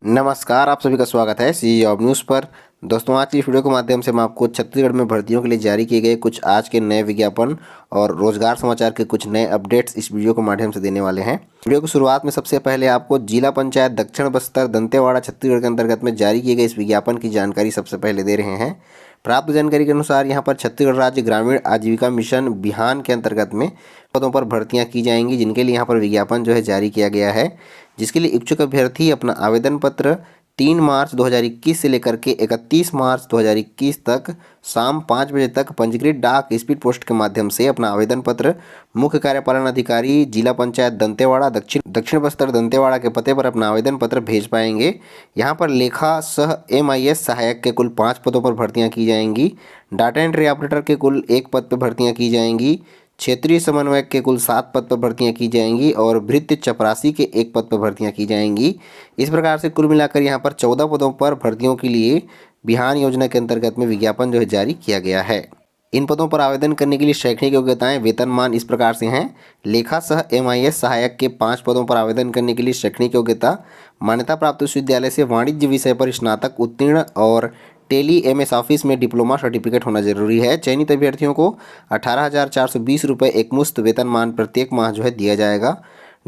नमस्कार, आप सभी का स्वागत है सी जॉब न्यूज़ पर। दोस्तों, आज की वीडियो के माध्यम से मैं आपको छत्तीसगढ़ में भर्तियों के लिए जारी किए गए कुछ आज के नए विज्ञापन और रोजगार समाचार के कुछ नए अपडेट्स इस वीडियो के माध्यम से देने वाले हैं। वीडियो की शुरुआत में सबसे पहले आपको जिला पंचायत दक्षिण बस्तर दंतेवाड़ा छत्तीसगढ़ के अंतर्गत में जारी किए गए इस विज्ञापन की जानकारी सबसे पहले दे रहे हैं। प्राप्त जानकारी के अनुसार यहाँ पर छत्तीसगढ़ राज्य ग्रामीण आजीविका मिशन बिहान के अंतर्गत में पदों पर भर्तियां की जाएंगी, जिनके लिए यहाँ पर विज्ञापन जो है जारी किया गया है, जिसके लिए इच्छुक अभ्यर्थी अपना आवेदन पत्र 3 मार्च 2021 से लेकर के 31 मार्च 2021 तक शाम 5 बजे तक पंजीकृत डाक स्पीड पोस्ट के माध्यम से अपना आवेदन पत्र मुख्य कार्यपालन अधिकारी जिला पंचायत दंतेवाड़ा दक्षिण बस्तर दंतेवाड़ा के पते पर अपना आवेदन पत्र भेज पाएंगे। यहाँ पर लेखा सह MIS सहायक के कुल 5 पदों पर भर्तियाँ की जाएंगी। डाटा एंट्री ऑपरेटर के कुल 1 पद पर भर्तियाँ की जाएंगी। क्षेत्रीय समन्वयक के कुल 7 पद पर भर्तियां की जाएंगी और भृत्य चपरासी के 1 पद पर भर्तियां की जाएंगी। इस प्रकार से कुल मिलाकर यहां पर 14 पदों पर भर्तियों के लिए बिहान योजना के अंतर्गत में विज्ञापन जो है जारी किया गया है। इन पदों पर आवेदन करने के लिए शैक्षणिक योग्यताएं वेतनमान इस प्रकार से हैं। लेखा सह MIS सहायक के 5 पदों पर आवेदन करने के लिए शैक्षणिक योग्यता मान्यता प्राप्त विश्वविद्यालय से वाणिज्य विषय पर स्नातक उत्तीर्ण और टेली MS ऑफिस में डिप्लोमा सर्टिफिकेट होना जरूरी है। चयनित अभ्यर्थियों को 18,420 रुपये एकमुश्त वेतनमान प्रत्येक माह जो है दिया जाएगा।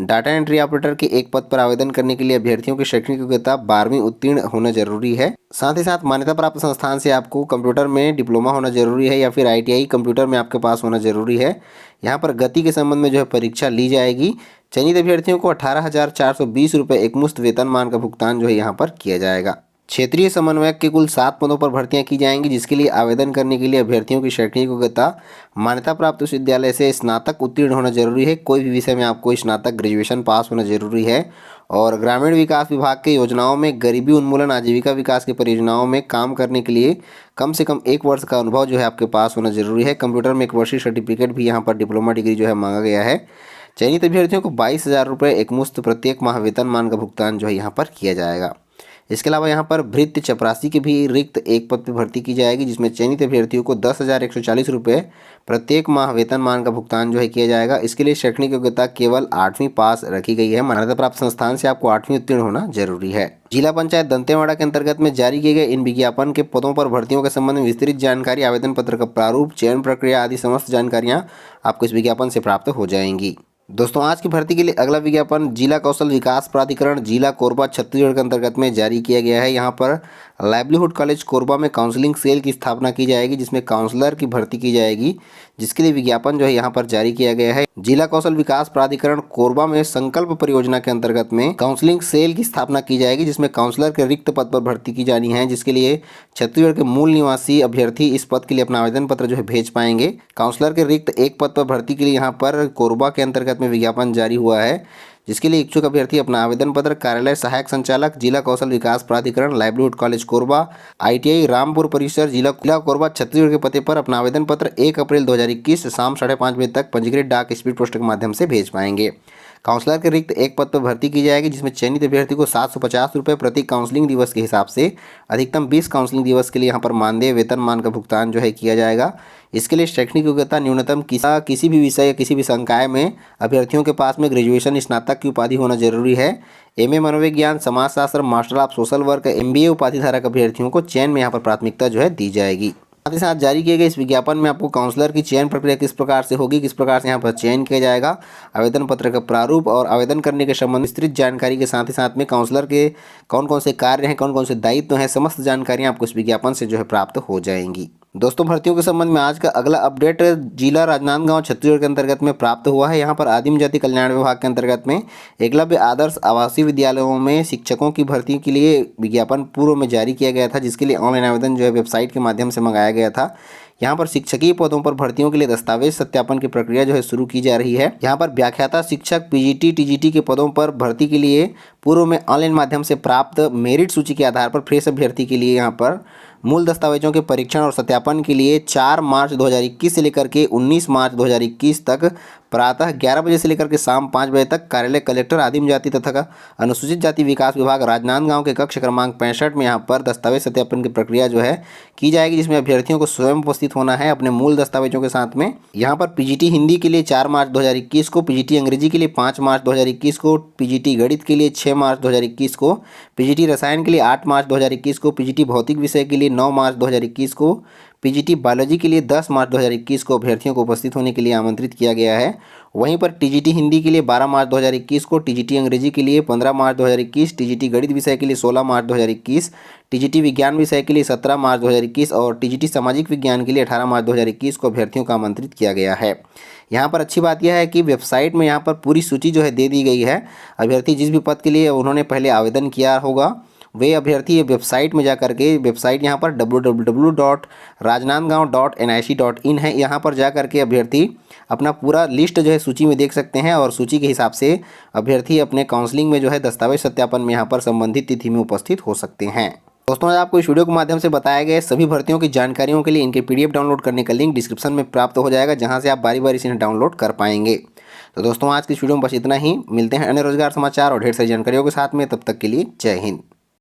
डाटा एंट्री ऑपरेटर के 1 पद पर आवेदन करने के लिए अभ्यर्थियों की शैक्षणिक योग्यता 12वीं उत्तीर्ण होना जरूरी है। साथ ही साथ मान्यता प्राप्त संस्थान से आपको कंप्यूटर में डिप्लोमा होना जरूरी है या फिर ITI कंप्यूटर में आपके पास होना जरूरी है। यहाँ पर गति के संबंध में जो है परीक्षा ली जाएगी। चयनित अभ्यर्थियों को 18,420 रुपये एकमुश्त वेतनमान का भुगतान जो है यहाँ पर किया जाएगा। क्षेत्रीय समन्वयक के कुल 7 पदों पर भर्तियां की जाएंगी, जिसके लिए आवेदन करने के लिए अभ्यर्थियों की शैक्षणिक योग्यता मान्यता प्राप्त विश्वविद्यालय से स्नातक उत्तीर्ण होना जरूरी है। कोई भी विषय में आपको स्नातक ग्रेजुएशन पास होना जरूरी है। और ग्रामीण विकास विभाग के योजनाओं में गरीबी उन्मूलन आजीविका विकास की परियोजनाओं में काम करने के लिए कम से कम 1 वर्ष का अनुभव जो है आपके पास होना जरूरी है। कंप्यूटर में 1 वर्षीय सर्टिफिकेट भी यहाँ पर डिप्लोमा डिग्री जो है मांगा गया है। चयनित अभ्यर्थियों को 22,000 रुपये एकमुश्त प्रत्येक माह वेतनमान का भुगतान जो है यहाँ पर किया जाएगा। इसके अलावा यहाँ पर भृत्य चपरासी के भी रिक्त 1 पद पर भर्ती की जाएगी, जिसमें चयनित अभ्यर्थियों को 10,140 रुपये प्रत्येक माह वेतनमान का भुगतान जो है किया जाएगा। इसके लिए शैक्षणिक योग्यता केवल 8वीं पास रखी गई है। मान्यता प्राप्त संस्थान से आपको 8वीं उत्तीर्ण होना जरूरी है। जिला पंचायत दंतेवाड़ा के अंतर्गत में जारी किए गए इन विज्ञापन के पदों पर भर्तियों के संबंध में विस्तृत जानकारी, आवेदन पत्र का प्रारूप, चयन प्रक्रिया आदि समस्त जानकारियाँ आपको इस विज्ञापन से प्राप्त हो जाएंगी। दोस्तों, आज की भर्ती के लिए अगला विज्ञापन जिला कौशल विकास प्राधिकरण जिला कोरबा छत्तीसगढ़ के अंतर्गत में जारी किया गया है। यहाँ पर लाइवलीहुड कॉलेज कोरबा में काउंसलिंग सेल की स्थापना की जाएगी, जिसमें काउंसलर की भर्ती की जाएगी, जिसके लिए विज्ञापन जो है यहाँ पर जारी किया गया है। जिला कौशल विकास प्राधिकरण कोरबा में संकल्प परियोजना के अंतर्गत में काउंसलिंग सेल की स्थापना की जाएगी, जिसमें काउंसलर के रिक्त पद पर भर्ती की जानी है, जिसके लिए छत्तीसगढ़ के मूल निवासी अभ्यर्थी इस पद के लिए अपना आवेदन पत्र जो है भेज पाएंगे। काउंसलर के रिक्त 1 पद पर भर्ती के लिए यहाँ पर कोरबा के अंतर्गत में विज्ञापन जारी हुआ है, जिसके लिए इच्छुक अभ्यर्थी अपना आवेदन पत्र कार्यालय सहायक संचालक जिला कौशल विकास प्राधिकरण livelihood college Korba ITI Rampur परिसर जिला कोरबा छत्तीसगढ़ के पते पर अपना आवेदन पत्र 1 अप्रैल 2021 शाम 5:30 बजे तक पंजीकृत डाक स्पीड पोस्ट के माध्यम से भेज पाएंगे। काउंसलर के रिक्त 1 पद पर भर्ती की जाएगी, जिसमें चयनित अभ्यर्थी को 750 रुपये प्रति काउंसलिंग दिवस के हिसाब से अधिकतम 20 काउंसलिंग दिवस के लिए यहाँ पर मानदेय वेतनमान का भुगतान जो है किया जाएगा। इसके लिए शैक्षणिक योग्यता न्यूनतम किसी भी विषय या किसी भी संकाय में अभ्यर्थियों के पास में ग्रेजुएशन स्नातक की उपाधि होना जरूरी है। MA मनोविज्ञान समाजशास्त्र master of social work MBA उपाधि धारक अभ्यर्थियों को चयन में यहाँ पर प्राथमिकता जो है दी जाएगी। साथ ही साथ जारी किए गए इस विज्ञापन में आपको काउंसलर की चयन प्रक्रिया किस प्रकार से होगी, किस प्रकार से यहाँ पर चयन किया जाएगा, आवेदन पत्र का प्रारूप और आवेदन करने के संबंध विस्तृत जानकारी के साथ ही साथ में काउंसलर के कौन कौन से कार्य हैं, कौन कौन से दायित्व हैं, समस्त जानकारियाँ आपको इस विज्ञापन से जो है प्राप्त हो जाएंगी। दोस्तों, भर्तियों के संबंध में आज का अगला अपडेट जिला राजनांदगांव छत्तीसगढ़ के अंतर्गत में प्राप्त हुआ है। यहाँ पर आदिम जाति कल्याण विभाग के अंतर्गत में एकलव्य आदर्श आवासीय विद्यालयों में शिक्षकों की भर्ती के लिए विज्ञापन पूर्व में जारी किया गया था, जिसके लिए ऑनलाइन आवेदन जो है वेबसाइट के माध्यम से मंगाया गया था। यहाँ पर शिक्षकीय पदों पर भर्तियों के लिए दस्तावेज सत्यापन की प्रक्रिया जो है शुरू की जा रही है। यहाँ पर व्याख्याता शिक्षक PGT TGT के पदों पर भर्ती के लिए पूर्व में ऑनलाइन माध्यम से प्राप्त मेरिट सूची के आधार पर फ्रेश अभ्यर्थी के लिए यहाँ पर मूल दस्तावेजों के परीक्षण और सत्यापन के लिए 4 मार्च 2021 से लेकर के 19 मार्च 2021 तक प्रातः 11 बजे से लेकर के शाम 5 बजे तक कार्यालय कलेक्टर आदिम जाति तथा अनुसूचित जाति विकास विभाग राजनांदगांव के कक्ष क्रमांक 65 में यहाँ पर दस्तावेज सत्यापन की प्रक्रिया जो है की जाएगी, जिसमें अभ्यर्थियों को स्वयं उपस्थित होना है अपने मूल दस्तावेजों के साथ में। यहाँ पर PGT हिंदी के लिए 4 मार्च 2021 को, PGT अंग्रेजी के लिए 5 मार्च 2021 को, PGT गणित के लिए 6 6 मार्च 2021 को, पीजीटी रसायन के लिए 8 मार्च 2021 को, पीजीटी भौतिक विषय के लिए 9 मार्च 2021 को, पीजीटी बायोलॉजी के लिए 10 मार्च 2021 को अभ्यर्थियों को उपस्थित होने के लिए आमंत्रित किया गया है। वहीं पर टीजीटी हिंदी के लिए 12 मार्च 2021 को, टीजीटी अंग्रेजी के लिए 15 मार्च 2021, टीजीटी गणित विषय के लिए 16 मार्च 2021, टीजीटी विज्ञान विषय के लिए 17 मार्च 2021 और टीजीटी सामाजिक विज्ञान के लिए 18 मार्च 2021 को अभ्यर्थियों को आमंत्रित किया गया है। यहाँ पर अच्छी बात यह है कि वेबसाइट में यहाँ पर पूरी सूची जो है दे दी गई है। अभ्यर्थी जिस भी पद के लिए उन्होंने पहले आवेदन किया होगा वे अभ्यर्थी वेबसाइट में जा करके, वेबसाइट यहाँ पर www.rajnandgaon.nic.in है, यहाँ पर जा करके अभ्यर्थी अपना पूरा लिस्ट जो है सूची में देख सकते हैं और सूची के हिसाब से अभ्यर्थी अपने काउंसलिंग में जो है दस्तावेज सत्यापन में यहाँ पर संबंधित तिथि में उपस्थित हो सकते हैं। दोस्तों, आज आपको इस वीडियो के माध्यम से बताया गया सभी भर्तियों की जानकारियों के लिए इनके पीडीएफ डाउनलोड करने का लिंक डिस्क्रिप्शन में प्राप्त हो जाएगा, जहां से आप बारी बारी से इन्हें डाउनलोड कर पाएंगे। तो दोस्तों, आज की इस वीडियो में बस इतना ही। मिलते हैं अन्य रोजगार समाचार और ढेर सारी जानकारियों के साथ में। तब तक के लिए जय हिंद।